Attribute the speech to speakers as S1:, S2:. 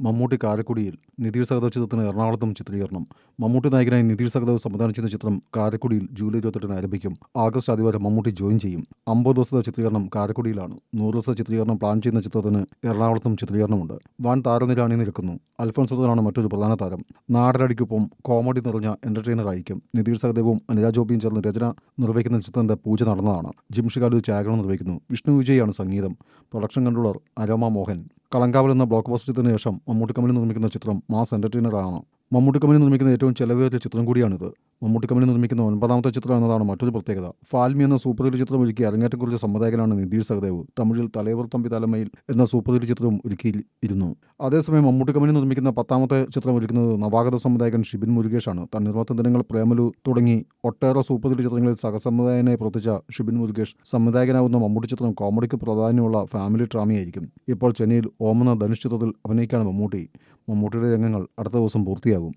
S1: മമ്മൂട്ടി കാരക്കുടിയിൽ. നിധിർ സഹദേവ് ചിത്രത്തിന് എറണാകുളത്തും ചിത്രീകരണം. മമ്മൂട്ടി നായകനായി നിധിർ സഹദേവ് സംവിധാനം ചെയ്ത ചിത്രം കാരക്കുടിയിൽ ജൂലൈ 28 ആരംഭിക്കും. ആഗസ്റ്റ് ആദ്യവാരം മമ്മൂട്ടി ജോയിൻ ചെയ്യും. 50 ദിവസത്തെ ചിത്രീകരണം കാരക്കുടിയിലാണ്. 100 ദിവസത്തെ ചിത്രീകരണം പ്ലാൻ ചെയ്യുന്ന ചിത്രത്തിന് എറണാകുളത്തും ചിത്രീകരണമുണ്ട്. വൻ താരനിര അണിനിരക്കുന്നു. അൽഫോൻസ് പുത്രനാണ് മറ്റൊരു പ്രധാന താരം. നാടനടിക്കൊപ്പം കോമഡി നിറഞ്ഞ എന്റർടൈനറായിരിക്കും. നിധിർ സഹദേവും അനുരാഗ് ജോബിയും ചേർന്ന് രചന നിർവഹിക്കുന്ന ചിത്രത്തിന്റെ പൂജ നടന്നതാണ്. ജിംഷികാലു ഛായാഗ്രഹണം നിർവഹിക്കുന്നു. വിഷ്ണു വിജയാണ് സംഗീതം. Production controller Aroma Mohan. കളങ്കാവൽ എന്ന ബ്ലോക്ക് ബസ്റ്റർ ചിത്രത്തിന് ശേഷം മമ്മൂട്ടി കമ്പനി നിർമ്മിക്കുന്ന ചിത്രം മാസ് എന്റർടൈനറാണ്. മമ്മൂട്ടി കമ്പനി നിർമ്മിക്കുന്ന ഏറ്റവും ചെലവേറിയ ചിത്രം കൂടിയാണിത്. മമ്മൂട്ടി കമ്പനി നിർമ്മിക്കുന്ന 9ാമത്തെ ചിത്രം എന്നതാണ് മറ്റൊരു പ്രത്യേകത. ഫാൽമി എന്ന സൂപ്പർ ഹിറ്റ് ചിത്രം ഒരുക്കി അരങ്ങേറ്റം കുറിച്ച സംവിധായകനാണ് നിധിർ സഹദേവ്. തമിഴിൽ തലൈവർ തമ്പി തലമയിൽ എന്ന സൂപ്പർ ഹിറ്റ് ചിത്രവും ഒരുക്കിയിരുന്നു. അതേസമയം മമ്മൂട്ടി കമ്പനി നിർമ്മിക്കുന്ന 10ാമത്തെ ചിത്രം ഒരുക്കുന്നത് നവാഗത സംവിധായകൻ ഷിബിൻ മുരുകേഷാണ്. തണ്ണീർമത്തൻ ദിനങ്ങൾ, പ്രേമലു തുടങ്ങി ഒട്ടേറെ സൂപ്പർ ഹിറ്റ് ചിത്രങ്ങളിൽ സഹസംവിധായകനായി പ്രവർത്തിച്ച ഷിബിൻ മുരുകേഷ് സംവിധായകനാവുന്ന മമ്മൂട്ടി ചിത്രം കോമഡിക്ക് പ്രാധാന്യമുള്ള ഫാമിലി ഡ്രാമയായിരിക്കും. ഇപ്പോൾ ചെന്നൈയിൽ ഓം എന്ന ധനുഷ് ചിത്രത്തിൽ അഭിനയിക്കാണ് മമ്മൂട്ടി. മമ്മൂട്ടിയുടെ രംഗങ്ങൾ അടുത്ത ദിവസം പൂർത്തിയാകും.